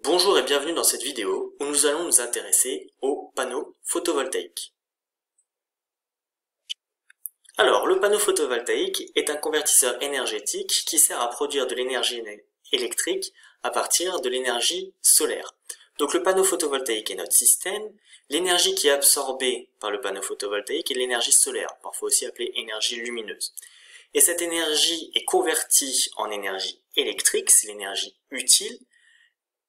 Bonjour et bienvenue dans cette vidéo où nous allons nous intéresser aux panneaux photovoltaïques. Alors, le panneau photovoltaïque est un convertisseur énergétique qui sert à produire de l'énergie électrique à partir de l'énergie solaire. Donc le panneau photovoltaïque est notre système. L'énergie qui est absorbée par le panneau photovoltaïque est l'énergie solaire, parfois aussi appelée énergie lumineuse. Et cette énergie est convertie en énergie électrique, c'est l'énergie utile,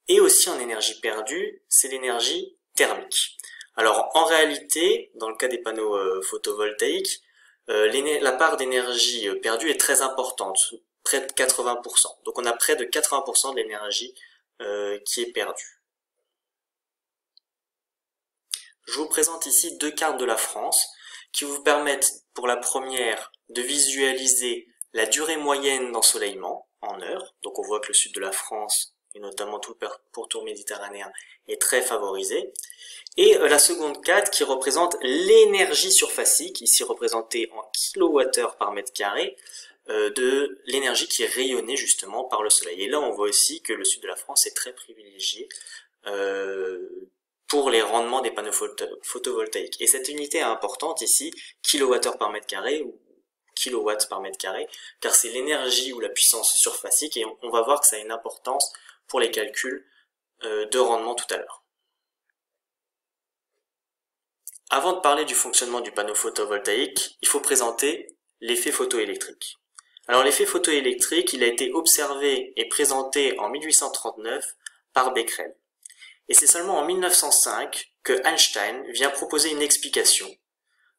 et aussi en énergie perdue, c'est l'énergie thermique. Alors en réalité, dans le cas des panneaux photovoltaïques, la part d'énergie perdue est très importante, près de 80%. Donc on a près de 80% de l'énergie qui est perdue. Je vous présente ici deux cartes de la France qui vous permettent pour la première de visualiser la durée moyenne d'ensoleillement en heures. Donc on voit que le sud de la France et notamment tout le pourtour méditerranéen est très favorisé. Et la seconde carte qui représente l'énergie surfacique, ici représentée en kWh par mètre carré, de l'énergie qui est rayonnée justement par le soleil. Et là on voit aussi que le sud de la France est très privilégié pour les rendements des panneaux photovoltaïques. Et cette unité est importante ici, kWh par mètre carré ou kilowatts par mètre carré, car c'est l'énergie ou la puissance surfacique et on va voir que ça a une importance pour les calculs de rendement tout à l'heure. Avant de parler du fonctionnement du panneau photovoltaïque, il faut présenter l'effet photoélectrique. Alors l'effet photoélectrique, il a été observé et présenté en 1839 par Becquerel. Et c'est seulement en 1905 que Einstein vient proposer une explication,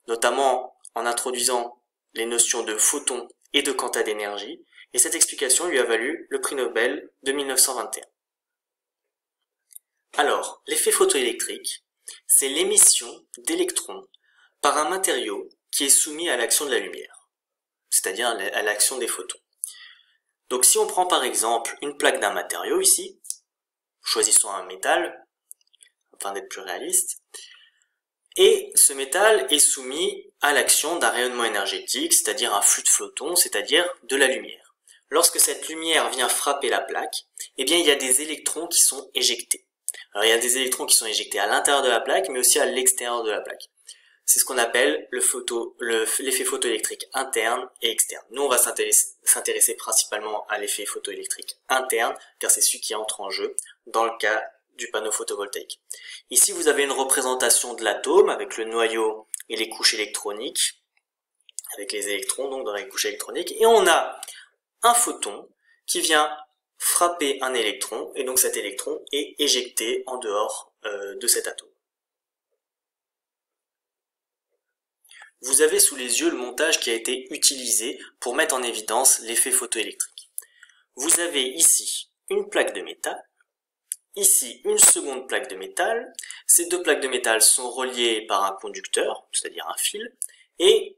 notamment en introduisant les notions de photons et de quanta d'énergie, et cette explication lui a valu le prix Nobel de 1921. Alors, l'effet photoélectrique, c'est l'émission d'électrons par un matériau qui est soumis à l'action de la lumière, c'est-à-dire à l'action des photons. Donc si on prend par exemple une plaque d'un matériau ici, choisissons un métal, afin d'être plus réaliste, et ce métal est soumis à l'action d'un rayonnement énergétique, c'est-à-dire un flux de photons, c'est-à-dire de la lumière. Lorsque cette lumière vient frapper la plaque, eh bien il y a des électrons qui sont éjectés. Alors il y a des électrons qui sont éjectés à l'intérieur de la plaque, mais aussi à l'extérieur de la plaque. C'est ce qu'on appelle l'effet photoélectrique interne et externe. Nous on va s'intéresser principalement à l'effet photoélectrique interne, car c'est celui qui entre en jeu dans le cas du panneau photovoltaïque. Ici vous avez une représentation de l'atome avec le noyau et les couches électroniques, avec les électrons donc dans les couches électroniques, et on a un photon qui vient frapper un électron, et donc cet électron est éjecté en dehors de cet atome. Vous avez sous les yeux le montage qui a été utilisé pour mettre en évidence l'effet photoélectrique. Vous avez ici une plaque de métal, ici une seconde plaque de métal. Ces deux plaques de métal sont reliées par un conducteur, c'est-à-dire un fil, et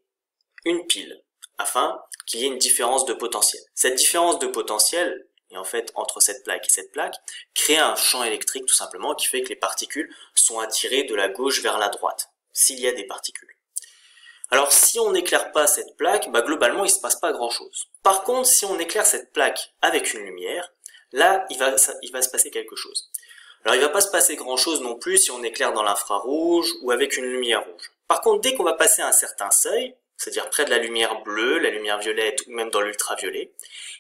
une pile, afin qu'il y ait une différence de potentiel. Cette différence de potentiel, et en fait entre cette plaque et cette plaque, crée un champ électrique tout simplement qui fait que les particules sont attirées de la gauche vers la droite, s'il y a des particules. Alors si on n'éclaire pas cette plaque, globalement il ne se passe pas grand chose. Par contre, si on éclaire cette plaque avec une lumière, là il va se passer quelque chose. Alors il ne va pas se passer grand chose non plus si on éclaire dans l'infrarouge ou avec une lumière rouge. Par contre, dès qu'on va passer un certain seuil, c'est-à-dire près de la lumière bleue, la lumière violette ou même dans l'ultraviolet,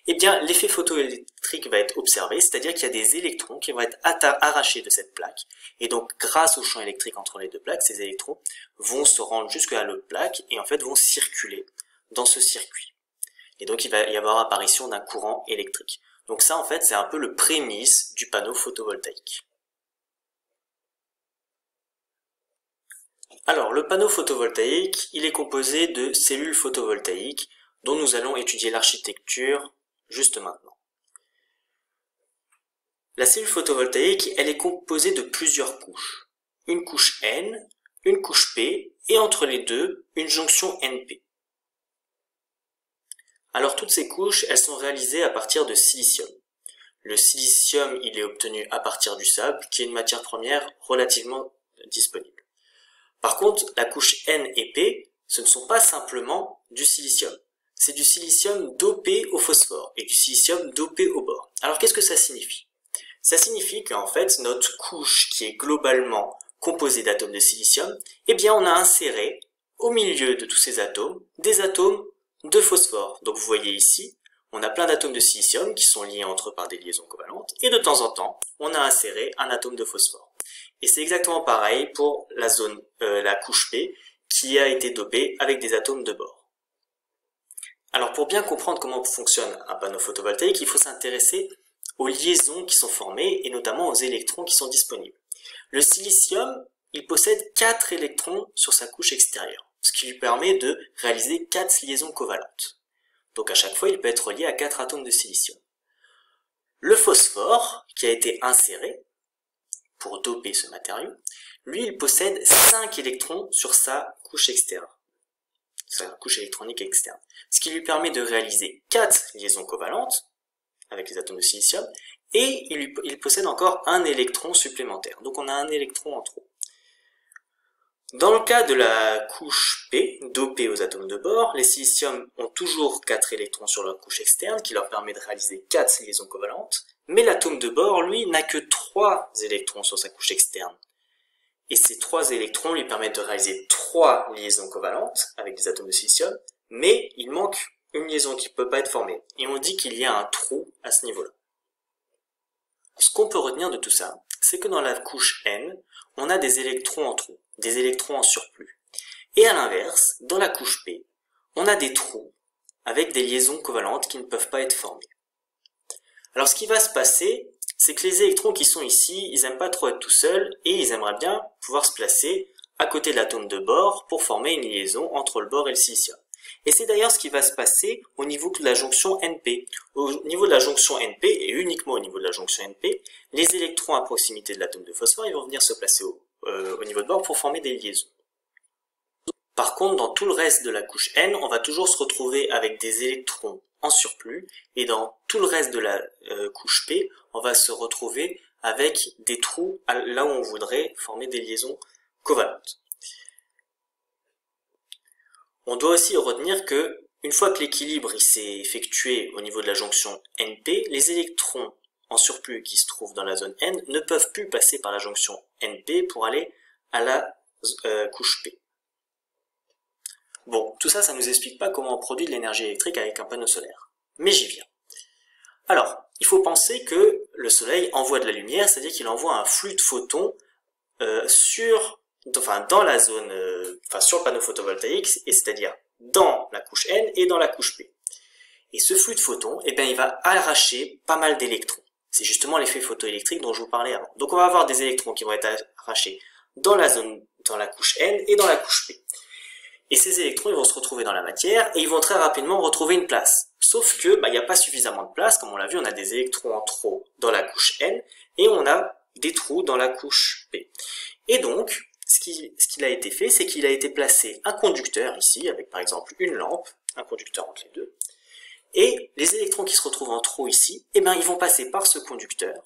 eh bien l'effet photoélectrique va être observé, c'est-à-dire qu'il y a des électrons qui vont être arrachés de cette plaque. Et donc grâce au champ électrique entre les deux plaques, ces électrons vont se rendre jusqu'à l'autre plaque et en fait vont circuler dans ce circuit. Et donc il va y avoir apparition d'un courant électrique. Donc ça en fait c'est un peu le prémisse du panneau photovoltaïque. Alors, le panneau photovoltaïque, il est composé de cellules photovoltaïques dont nous allons étudier l'architecture juste maintenant. La cellule photovoltaïque, elle est composée de plusieurs couches. Une couche N, une couche P, et entre les deux, une jonction NP. Alors, toutes ces couches, elles sont réalisées à partir de silicium. Le silicium, il est obtenu à partir du sable, qui est une matière première relativement disponible. Par contre, la couche N et P, ce ne sont pas simplement du silicium. C'est du silicium dopé au phosphore et du silicium dopé au bore. Alors qu'est-ce que ça signifie? Ça signifie qu'en fait, notre couche qui est globalement composée d'atomes de silicium, eh bien on a inséré au milieu de tous ces atomes, des atomes de phosphore. Donc vous voyez ici, on a plein d'atomes de silicium qui sont liés entre eux par des liaisons covalentes, et de temps en temps, on a inséré un atome de phosphore. Et c'est exactement pareil pour la couche P, qui a été dopée avec des atomes de bore. Alors pour bien comprendre comment fonctionne un panneau photovoltaïque, il faut s'intéresser aux liaisons qui sont formées, et notamment aux électrons qui sont disponibles. Le silicium, il possède 4 électrons sur sa couche extérieure, ce qui lui permet de réaliser 4 liaisons covalentes. Donc à chaque fois, il peut être relié à 4 atomes de silicium. Le phosphore, qui a été inséré pour doper ce matériau, lui, il possède 5 électrons sur sa couche externe, sa couche électronique externe, ce qui lui permet de réaliser 4 liaisons covalentes avec les atomes de silicium, et il possède encore un électron supplémentaire. Donc on a un électron en trop. Dans le cas de la couche P, dopée aux atomes de bore, les siliciums ont toujours 4 électrons sur leur couche externe, qui leur permet de réaliser 4 liaisons covalentes, mais l'atome de bore, lui, n'a que 3 électrons sur sa couche externe. Et ces 3 électrons lui permettent de réaliser 3 liaisons covalentes avec des atomes de silicium, mais il manque une liaison qui ne peut pas être formée. Et on dit qu'il y a un trou à ce niveau-là. Ce qu'on peut retenir de tout ça, c'est que dans la couche N, on a des électrons en trou, des électrons en surplus. Et à l'inverse, dans la couche P, on a des trous avec des liaisons covalentes qui ne peuvent pas être formées. Alors ce qui va se passer, c'est que les électrons qui sont ici, ils n'aiment pas trop être tout seuls et ils aimeraient bien pouvoir se placer à côté de l'atome de bore pour former une liaison entre le bore et le silicium. Et c'est d'ailleurs ce qui va se passer au niveau de la jonction NP. Au niveau de la jonction NP, et uniquement au niveau de la jonction NP, les électrons à proximité de l'atome de phosphore, ils vont venir se placer au niveau de bord pour former des liaisons. Par contre, dans tout le reste de la couche N, on va toujours se retrouver avec des électrons en surplus, et dans tout le reste de la couche P, on va se retrouver avec des trous là où on voudrait former des liaisons covalentes. On doit aussi retenir que, une fois que l'équilibre s'est effectué au niveau de la jonction NP, les électrons en surplus qui se trouvent dans la zone N ne peuvent plus passer par la jonction NP pour aller à la couche P. Bon, tout ça, ça ne nous explique pas comment on produit de l'énergie électrique avec un panneau solaire. Mais j'y viens. Alors, il faut penser que le soleil envoie de la lumière, c'est-à-dire qu'il envoie un flux de photons dans la zone, sur le panneau photovoltaïque, et c'est-à-dire dans la couche N et dans la couche P. Et ce flux de photons, eh bien, il va arracher pas mal d'électrons. C'est justement l'effet photoélectrique dont je vous parlais avant. Donc on va avoir des électrons qui vont être arrachés dans la couche N et dans la couche P. Et ces électrons, ils vont se retrouver dans la matière et ils vont très rapidement retrouver une place. Sauf que, il n'y a pas suffisamment de place. Comme on l'a vu, on a des électrons en trop dans la couche N et on a des trous dans la couche P. Et donc, ce qu'il a été fait, c'est qu'il a été placé un conducteur ici, avec par exemple une lampe, un conducteur entre les deux. Et les électrons qui se retrouvent en trop ici, eh bien, ils vont passer par ce conducteur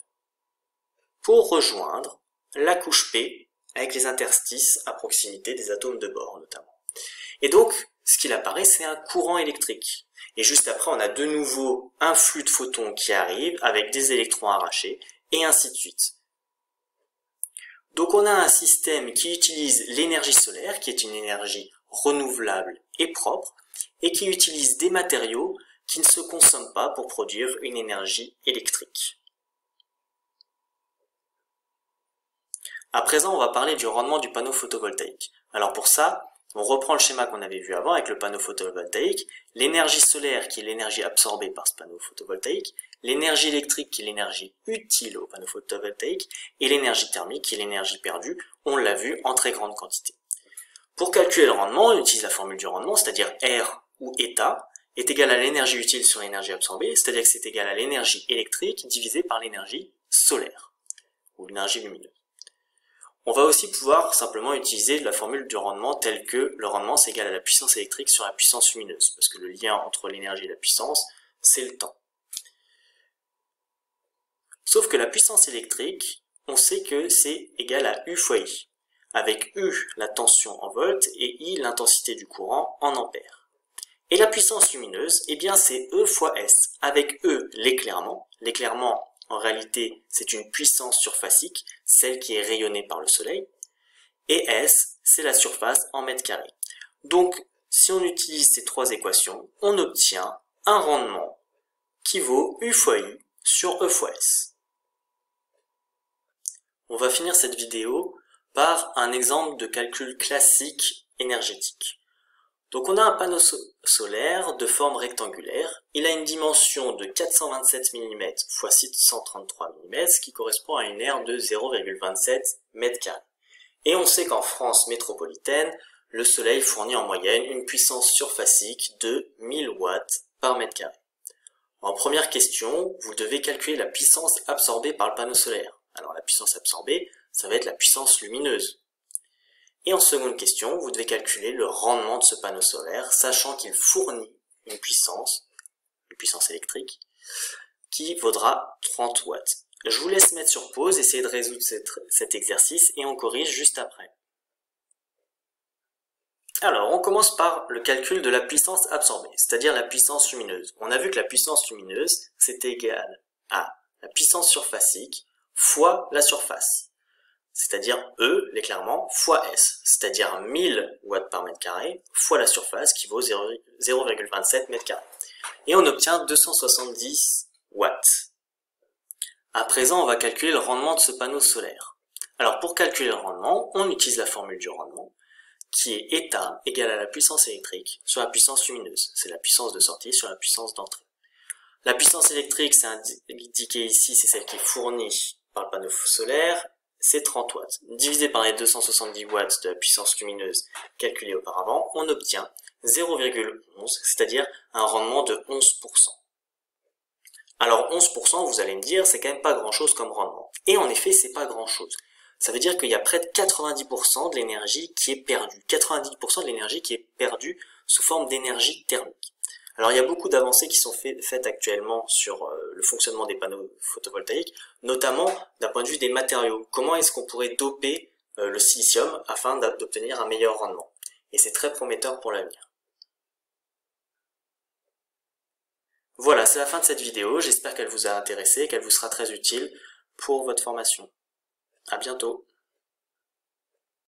pour rejoindre la couche P avec les interstices à proximité des atomes de bore notamment. Et donc, ce qu'il apparaît, c'est un courant électrique. Et juste après, on a de nouveau un flux de photons qui arrive avec des électrons arrachés, et ainsi de suite. Donc on a un système qui utilise l'énergie solaire, qui est une énergie renouvelable et propre, et qui utilise des matériaux qui ne se consomment pas pour produire une énergie électrique. À présent, on va parler du rendement du panneau photovoltaïque. Alors pour ça, on reprend le schéma qu'on avait vu avant avec le panneau photovoltaïque, l'énergie solaire qui est l'énergie absorbée par ce panneau photovoltaïque, l'énergie électrique qui est l'énergie utile au panneau photovoltaïque, et l'énergie thermique qui est l'énergie perdue, on l'a vu en très grande quantité. Pour calculer le rendement, on utilise la formule du rendement, c'est-à-dire R ou état est égal à l'énergie utile sur l'énergie absorbée, c'est-à-dire que c'est égal à l'énergie électrique divisée par l'énergie solaire, ou l'énergie lumineuse. On va aussi pouvoir simplement utiliser la formule du rendement telle que le rendement c'est égal à la puissance électrique sur la puissance lumineuse, parce que le lien entre l'énergie et la puissance, c'est le temps. Sauf que la puissance électrique, on sait que c'est égal à U fois I, avec U la tension en volts et I l'intensité du courant en ampères. Et la puissance lumineuse, eh bien c'est E fois S, avec E l'éclairement en réalité, c'est une puissance surfacique, celle qui est rayonnée par le soleil. Et S, c'est la surface en mètres carrés. Donc, si on utilise ces trois équations, on obtient un rendement qui vaut U fois I sur E fois S. On va finir cette vidéo par un exemple de calcul classique énergétique. Donc on a un panneau solaire de forme rectangulaire, il a une dimension de 427 mm x 633 mm, ce qui correspond à une aire de 0,27 m². Et on sait qu'en France métropolitaine, le soleil fournit en moyenne une puissance surfacique de 1000 watts par mètre carré. En première question, vous devez calculer la puissance absorbée par le panneau solaire. Alors la puissance absorbée, ça va être la puissance lumineuse. Et en seconde question, vous devez calculer le rendement de ce panneau solaire, sachant qu'il fournit une puissance électrique, qui vaudra 30 watts. Je vous laisse mettre sur pause, essayer de résoudre cet exercice et on corrige juste après. Alors, on commence par le calcul de la puissance absorbée, c'est-à-dire la puissance lumineuse. On a vu que la puissance lumineuse, c'est égal à la puissance surfacique fois la surface, c'est-à-dire E, l'éclairement, fois S, c'est-à-dire 1000 watts par mètre carré, fois la surface qui vaut 0,27 mètres carrés. Et on obtient 270 watts. À présent, on va calculer le rendement de ce panneau solaire. Alors, pour calculer le rendement, on utilise la formule du rendement, qui est état égale à la puissance électrique sur la puissance lumineuse. C'est la puissance de sortie sur la puissance d'entrée. La puissance électrique, c'est indiqué ici, c'est celle qui est fournie par le panneau solaire, c'est 30 watts. Divisé par les 270 watts de la puissance lumineuse calculée auparavant, on obtient 0,11, c'est-à-dire un rendement de 11%. Alors 11%, vous allez me dire, c'est quand même pas grand-chose comme rendement. Et en effet, c'est pas grand-chose. Ça veut dire qu'il y a près de 90% de l'énergie qui est perdue. 90% de l'énergie qui est perdue sous forme d'énergie thermique. Alors il y a beaucoup d'avancées qui sont faites actuellement sur le fonctionnement des panneaux photovoltaïques, notamment d'un point de vue des matériaux. Comment est-ce qu'on pourrait doper le silicium afin d'obtenir un meilleur rendement? Et c'est très prometteur pour l'avenir. Voilà, c'est la fin de cette vidéo. J'espère qu'elle vous a intéressé et qu'elle vous sera très utile pour votre formation. À bientôt.